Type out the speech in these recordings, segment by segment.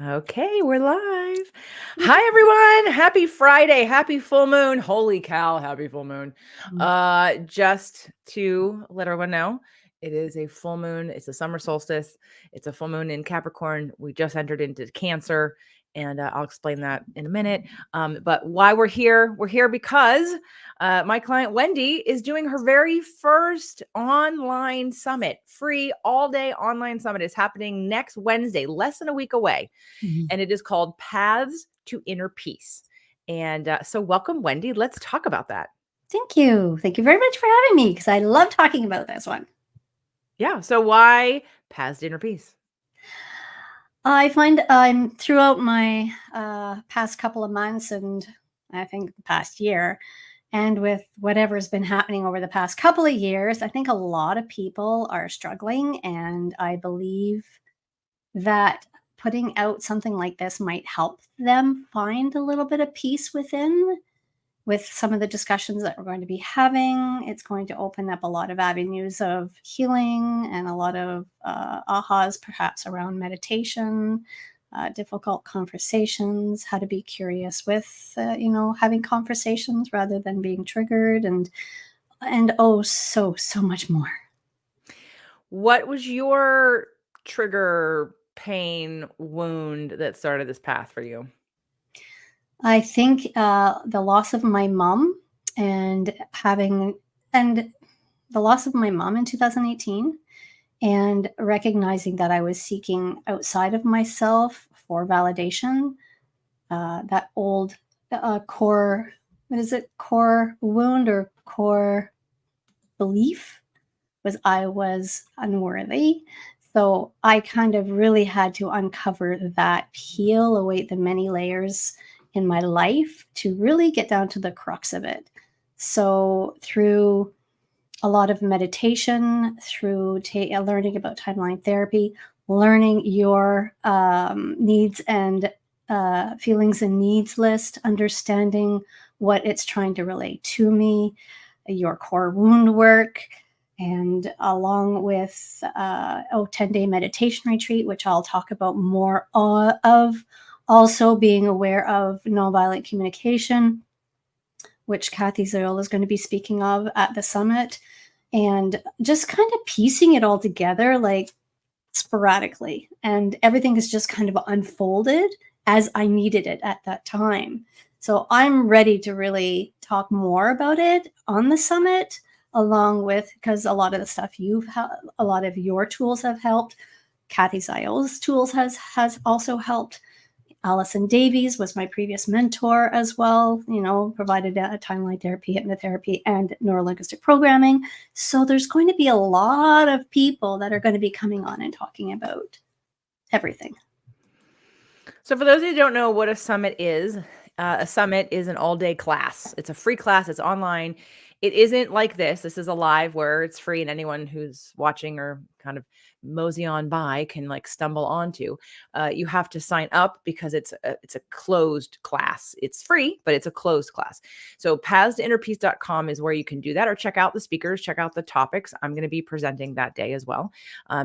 Okay, we're live. Hi everyone. Happy Friday. Happy full moon. Holy cow, happy full moon. Just to let everyone know, it is a full moon. It's a summer solstice. It's a full moon in Capricorn. We just entered into Cancer, and I'll explain that in a minute. But why we're here because my client Wendy is doing her very first online summit, free all day online summit. Is happening next Wednesday, less than a week away. And it is called Paths to Inner Peace. And so, welcome, Wendy. Let's talk about that. Thank you. Thank you very much for having me because I love talking about this one. Yeah. So, why Paths to Inner Peace? I find throughout my past couple of months and I think the past year, and with whatever's been happening over the past couple of years, I think a lot of people are struggling. And I believe that putting out something like this might help them find a little bit of peace within. With some of the discussions that we're going to be having, it's going to open up a lot of avenues of healing and a lot of ahas, perhaps around meditation, difficult conversations, how to be curious with, having conversations rather than being triggered, and oh, so much more. What was your trigger, pain, wound that started this path for you? I think the loss of my mom and and the loss of my mom in 2018 and recognizing that I was seeking outside of myself for validation. That old core, what is it? Core wound or core belief was I was unworthy. So I kind of really had to uncover that, peel away the many layers in my life to really get down to the crux of it. So through a lot of meditation, through learning about timeline therapy, learning your needs and feelings and needs list, understanding what it's trying to relate to me, your core wound work, and along with 10-day meditation retreat, which I'll talk about more of. Also being aware of nonviolent communication, which Kathy Zoil is going to be speaking of at the summit, and just kind of piecing it all together like sporadically. And everything is just kind of unfolded as I needed it at that time. So I'm ready to really talk more about it on the summit, along with, because a lot of the stuff a lot of your tools have helped. Kathy Ziol's tools has also helped. Allison Davies was my previous mentor as well, provided a timeline therapy, hypnotherapy, and neurolinguistic programming. So there's going to be a lot of people that are going to be coming on and talking about everything. So, for those of you who don't know what a summit is an all day class. It's a free class, it's online. It isn't like this. This is a live where it's free and anyone who's watching or kind of mosey on by can like stumble onto. You have to sign up because it's a closed class. It's free, but it's a closed class. So pathstoinnerpeace.com is where you can do that, or check out the speakers, check out the topics. I'm going to be presenting that day as well.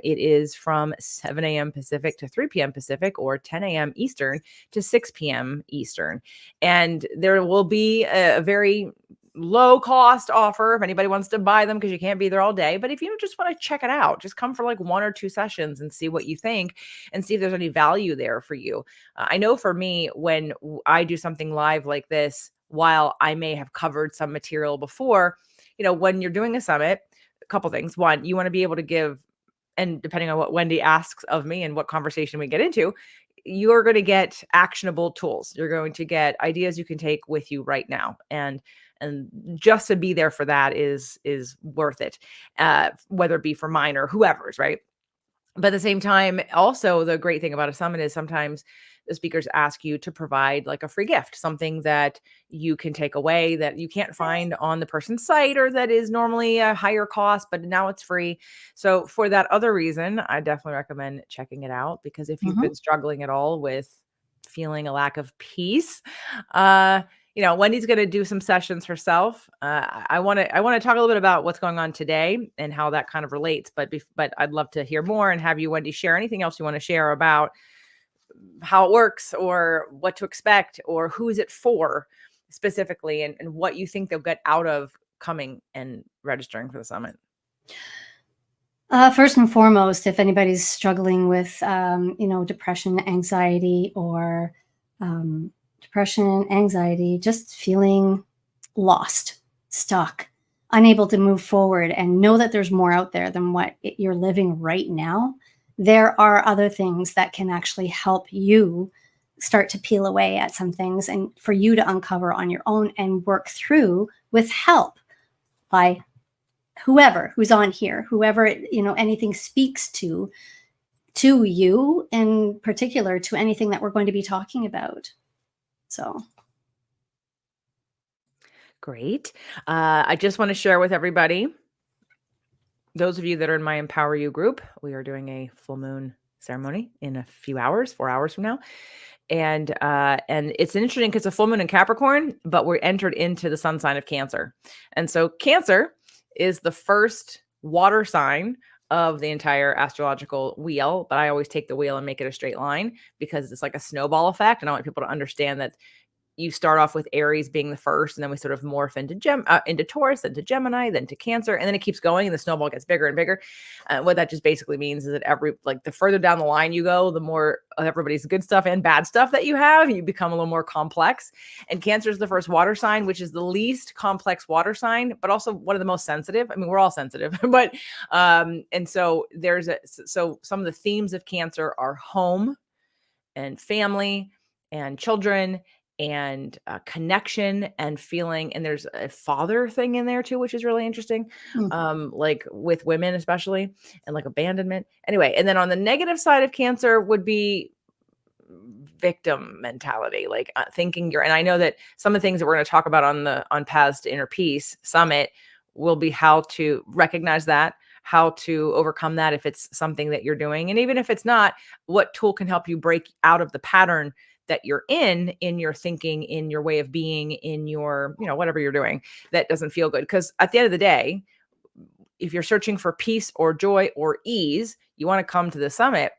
It is from 7 a.m. Pacific to 3 p.m. Pacific, or 10 a.m. Eastern to 6 p.m. Eastern. And there will be a very low cost offer if anybody wants to buy them, because you can't be there all day. But if you just want to check it out, just come for like 1 or 2 sessions and see what you think and see if there's any value there for you. I know for me, when I do something live like this, while I may have covered some material before, when you're doing a summit, a couple things. One, you want to be able to give, and depending on what Wendy asks of me and what conversation we get into, you're going to get actionable tools. You're going to get ideas you can take with you right now. And just to be there for that is worth it, whether it be for mine or whoever's, right? But at the same time, also the great thing about a summit is sometimes the speakers ask you to provide like a free gift, something that you can take away that you can't find on the person's site, or that is normally a higher cost, but now it's free. So for that other reason, I definitely recommend checking it out, because if you've been struggling at all with feeling a lack of peace, Wendy's going to do some sessions herself. I want to talk a little bit about what's going on today and how that kind of relates. But I'd love to hear more and have you, Wendy, share anything else you want to share about how it works or what to expect or who is it for specifically, and what you think they'll get out of coming and registering for the summit? First and foremost, if anybody's struggling with, depression, anxiety, or just feeling lost, stuck, unable to move forward, and know that there's more out there than what you're living right now, there are other things that can actually help you start to peel away at some things and for you to uncover on your own and work through with help by whoever who's on here, whoever anything speaks to you, in particular to anything that we're going to be talking about. So Great. I just want to share with everybody, those of you that are in my Empower You group, we are doing a full moon ceremony in a few hours, 4 hours from now. And it's interesting because it's a full moon in Capricorn, but we're entered into the sun sign of Cancer. And so Cancer is the first water sign of the entire astrological wheel, but I always take the wheel and make it a straight line because it's like a snowball effect. And I want people to understand that you start off with Aries being the first, and then we sort of morph into Taurus, then to Gemini, then to Cancer, and then it keeps going, and the snowball gets bigger and bigger. What that just basically means is that the further down the line you go, the more of everybody's good stuff and bad stuff that you have, you become a little more complex. And Cancer is the first water sign, which is the least complex water sign, but also one of the most sensitive. I mean, we're all sensitive, but and so so some of the themes of Cancer are home and family and children and connection and feeling. And there's a father thing in there too, which is really interesting, like with women especially, and like abandonment. Anyway, and then on the negative side of Cancer would be victim mentality, like thinking and I know that some of the things that we're going to talk about on Paths to Inner Peace Summit will be how to recognize that, how to overcome that if it's something that you're doing. And even if it's not, what tool can help you break out of the pattern that you're in your thinking, in your way of being, in your, whatever you're doing that doesn't feel good. Because at the end of the day, if you're searching for peace or joy or ease, you want to come to the summit.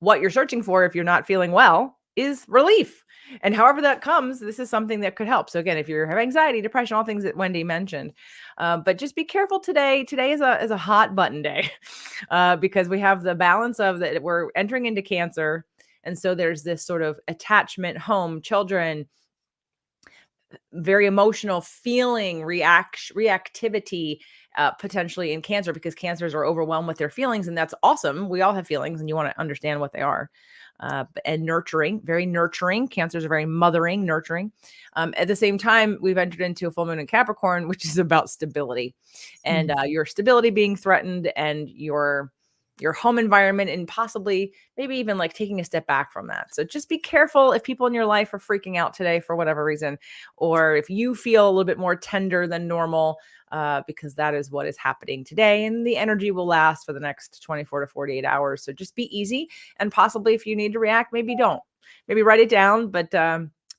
What you're searching for, if you're not feeling well, is relief. And however that comes, this is something that could help. So again, if you have anxiety, depression, all things that Wendy mentioned, but just be careful today. Today is a hot button day because we have the balance of that we're entering into Cancer. And so there's this sort of attachment, home, children, very emotional feeling, reactivity, potentially in Cancer, because Cancers are overwhelmed with their feelings. And that's awesome. We all have feelings and you want to understand what they are. And nurturing, very nurturing. Cancers are very mothering, nurturing. At the same time, we've entered into a full moon in Capricorn, which is about stability and your stability being threatened, and your home environment, and possibly maybe even like taking a step back from that. So just be careful if people in your life are freaking out today for whatever reason, or if you feel a little bit more tender than normal, because that is what is happening today. And the energy will last for the next 24 to 48 hours. So just be easy. And possibly if you need to react, maybe don't. Maybe write it down, but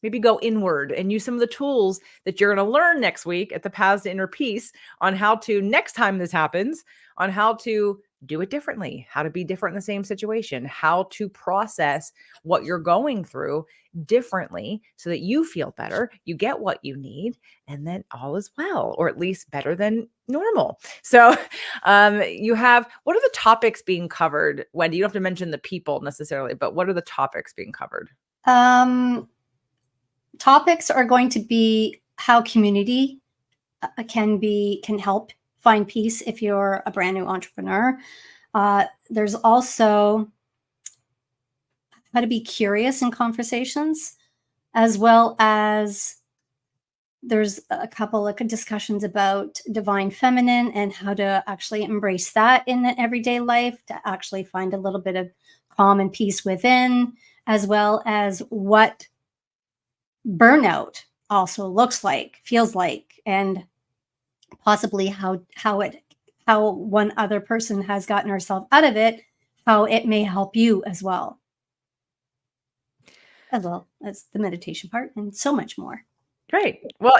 maybe go inward and use some of the tools that you're going to learn next week at the Paths to Inner Peace on how to, next time this happens, on how to do it differently, how to be different in the same situation, how to process what you're going through differently so that you feel better, you get what you need, and then all is well, or at least better than normal. So what are the topics being covered, Wendy? You don't have to mention the people necessarily, but what are the topics being covered? Topics are going to be how community can help find peace if you're a brand new entrepreneur. There's also how to be curious in conversations, as well as there's a couple of discussions about divine feminine and how to actually embrace that in the everyday life, to actually find a little bit of calm and peace within, as well as what burnout also looks like, feels like, and possibly how one other person has gotten herself out of it, how it may help you as well as the meditation part, and so much more. Great. Well,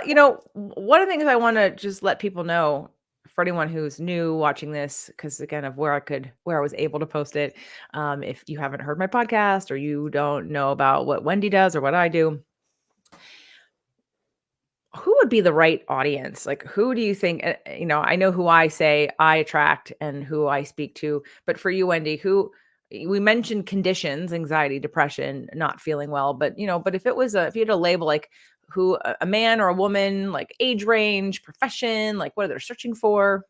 one of the things I want to just let people know for anyone who's new watching this, because again, of where I was able to post it. If you haven't heard my podcast or you don't know about what Wendy does or what I do, who would be the right audience? Like, who do you think, I know who I say I attract and who I speak to, but for you, Wendy, we mentioned conditions, anxiety, depression, not feeling well, but, but if if you had a label, like who, a man or a woman, like age range, profession, like what are they searching for?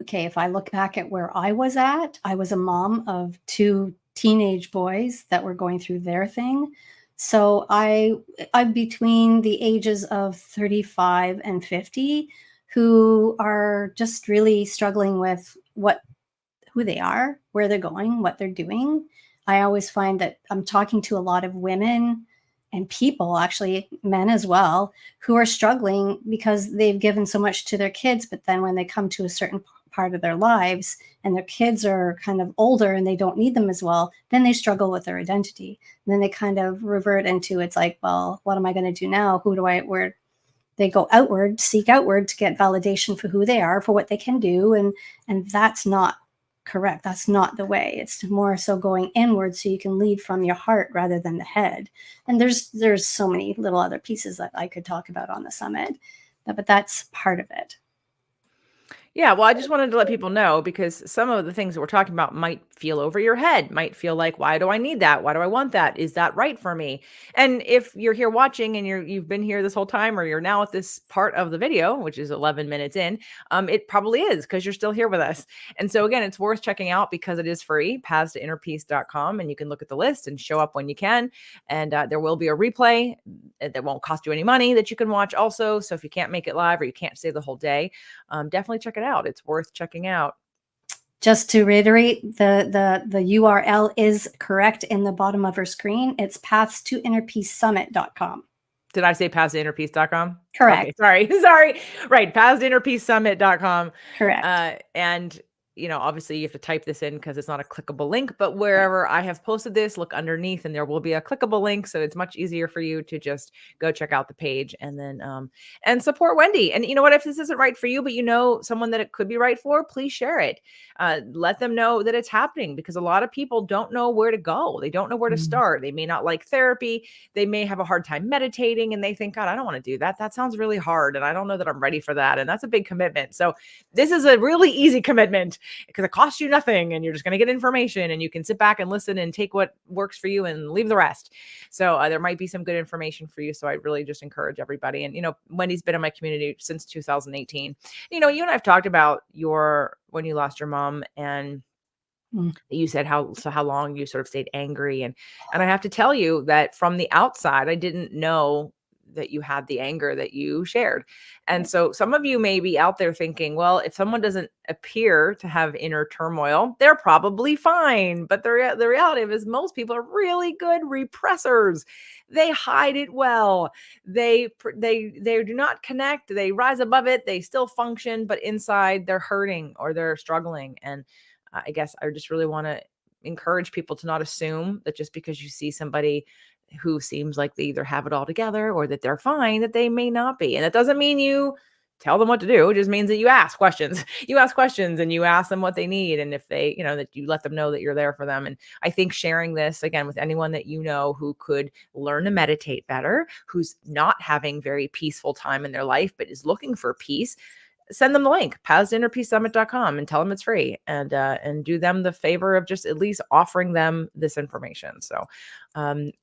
Okay, if I look back at where I was at, I was a mom of two teenage boys that were going through their thing. So I'm between the ages of 35 and 50 who are just really struggling with who they are, where they're going, what they're doing. I always find that I'm talking to a lot of women and people, actually men as well, who are struggling because they've given so much to their kids, but then when they come to a certain part of their lives and their kids are kind of older and they don't need them as well, then they struggle with their identity. And then they kind of revert into, it's like, well, what am I going to do now? Where they go outward, seek outward to get validation for who they are, for what they can do. And that's not correct. That's not the way. It's more so going inward so you can lead from your heart rather than the head. And there's so many little other pieces that I could talk about on the summit, but that's part of it. Yeah, well, I just wanted to let people know because some of the things that we're talking about might feel over your head, might feel like, why do I need that? Why do I want that? Is that right for me? And if you're here watching and you've been here this whole time, or you're now at this part of the video, which is 11 minutes in, it probably is because you're still here with us. And so again, it's worth checking out because it is free, pathstoinnerpeace.com, and you can look at the list and show up when you can. And there will be a replay that won't cost you any money that you can watch also. So if you can't make it live or you can't stay the whole day, definitely check it out. It's worth checking out. Just to reiterate, the URL is correct in the bottom of her screen. It's pathstoinnerpeacesummit.com. Did I say pathstoinnerpeace.com? Correct. Okay, sorry. Sorry. Right. Pathstoinnerpeacesummit.com. Correct. And obviously you have to type this in because it's not a clickable link, but wherever I have posted this, look underneath and there will be a clickable link. So it's much easier for you to just go check out the page and then, and support Wendy. And you know what, if this isn't right for you, but someone that it could be right for, please share it. Let them know that it's happening because a lot of people don't know where to go. They don't know where to start. They may not like therapy. They may have a hard time meditating and they think, God, I don't want to do that. That sounds really hard. And I don't know that I'm ready for that. And that's a big commitment. So this is a really easy commitment because it costs you nothing and you're just going to get information and you can sit back and listen and take what works for you and leave the rest. So there might be some good information for you. So I really just encourage everybody. And, Wendy's been in my community since 2018. You and I've talked about when you lost your mom and you said how long you sort of stayed angry. And I have to tell you that from the outside, I didn't know that you had the anger that you shared. And so some of you may be out there thinking, well, if someone doesn't appear to have inner turmoil, they're probably fine. But the reality is most people are really good repressors. They hide it well. They do not connect. They rise above it. They still function, but inside they're hurting or they're struggling. And I guess I just really want to encourage people to not assume that just because you see somebody who seems like they either have it all together or that they're fine, that they may not be. And that doesn't mean you tell them what to do. It just means that you ask questions. You ask questions and you ask them what they need. And if they, that you let them know that you're there for them. And I think sharing this again with anyone that who could learn to meditate better, who's not having very peaceful time in their life, but is looking for peace, send them the link, pathstoinnerpeacesummit.com, and tell them it's free and do them the favor of just at least offering them this information. So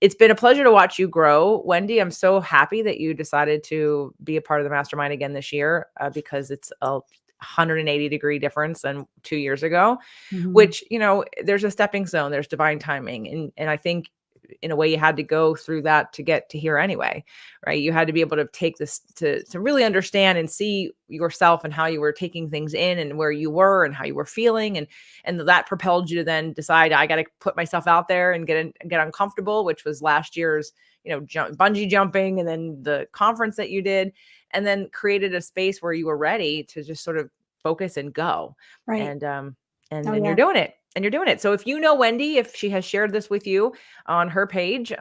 it's been a pleasure to watch you grow, Wendy. I'm so happy that you decided to be a part of the mastermind again this year because it's a 180-degree difference than 2 years ago, which, there's a stepping stone, there's divine timing. And I think in a way you had to go through that to get to here anyway, right? You had to be able to take this to really understand and see yourself and how you were taking things in and where you were and how you were feeling. And that propelled you to then decide, I got to put myself out there and get uncomfortable, which was last year's, bungee jumping and then the conference that you did, and then created a space where you were ready to just sort of focus and go. Right. And you're doing it. and you're doing it. So if you know Wendy, if she has shared this with you on her page,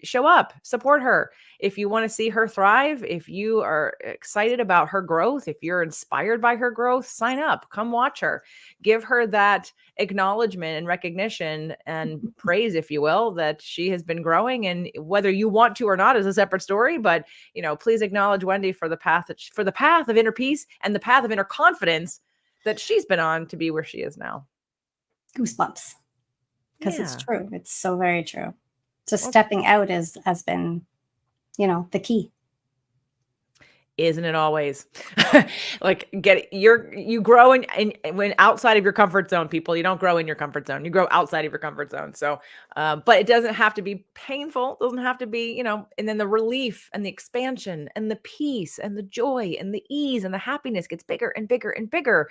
show up, support her. If you want to see her thrive, if you are excited about her growth, if you're inspired by her growth, sign up, come watch her, give her that acknowledgement and recognition and praise, if you will, that she has been growing. And whether you want to or not is a separate story, but please acknowledge Wendy for the path for the path of inner peace and the path of inner confidence that she's been on to be where she is now. Goosebumps, because it's Yeah. true. It's so very true. So Well, stepping out has been, the key. isn't it always? Like you grow in when outside of your comfort zone, people, you don't grow in your comfort zone. You grow outside of your comfort zone. So, but it doesn't have to be painful. It doesn't have to be, and then the relief and the expansion and the peace and the joy and the ease and the happiness gets bigger and bigger and bigger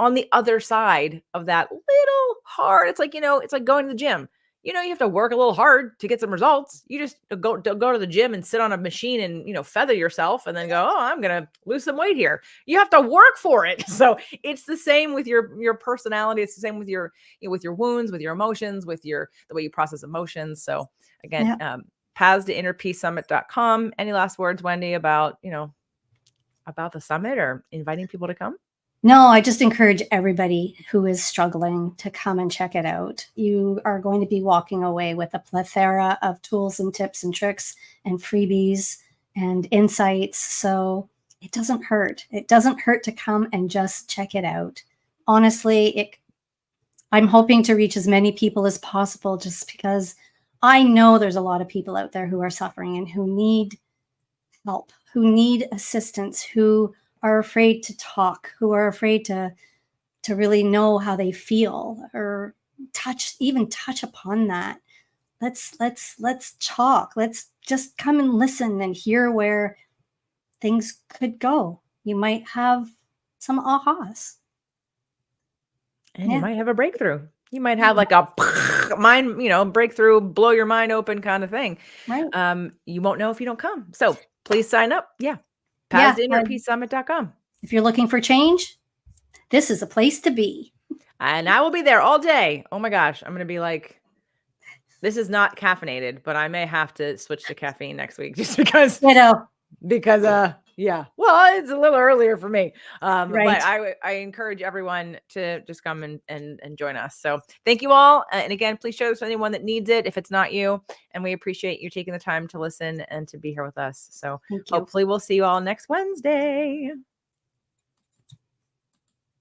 on the other side of that little hard. It's like, it's like going to the gym. You have to work a little hard to get some results. You just go to the gym and sit on a machine and, feather yourself and then go, oh, I'm going to lose some weight here. You have to work for it. So it's the same with your personality. It's the same with with your wounds, with your emotions, with the way you process emotions. So again, Yeah. paths to innerpeacesummit.com. Any last words, Wendy, about the summit or inviting people to come? No, I just encourage everybody who is struggling to come and check it out. You are going to be walking away with a plethora of tools and tips and tricks and freebies and insights. So it doesn't hurt. It doesn't hurt to come and just check it out. Honestly, I'm hoping to reach as many people as possible, just because I know there's a lot of people out there who are suffering and who need help, who need assistance, who are afraid to talk, who are afraid to really know how they feel or touch upon that. Let's talk. Let's just come and listen and hear where things could go. You might have some ahas. And you Yeah. might have a breakthrough. You might have like a mind, breakthrough, blow your mind open kind of thing. Right. You won't know if you don't come. So please sign up. Yeah. Yeah. PathsToInnerPeaceSummit.com. If you're looking for change, this is a place to be. And I will be there all day. Oh my gosh. I'm going to be like, this is not caffeinated, but I may have to switch to caffeine next week just because, yeah, well, it's a little earlier for me. But Right. I encourage everyone to just come and join us. So thank you all. And again, please share this with anyone that needs it if it's not you. And we appreciate you taking the time to listen and to be here with us. So Thank you. hopefully we'll see you all next Wednesday.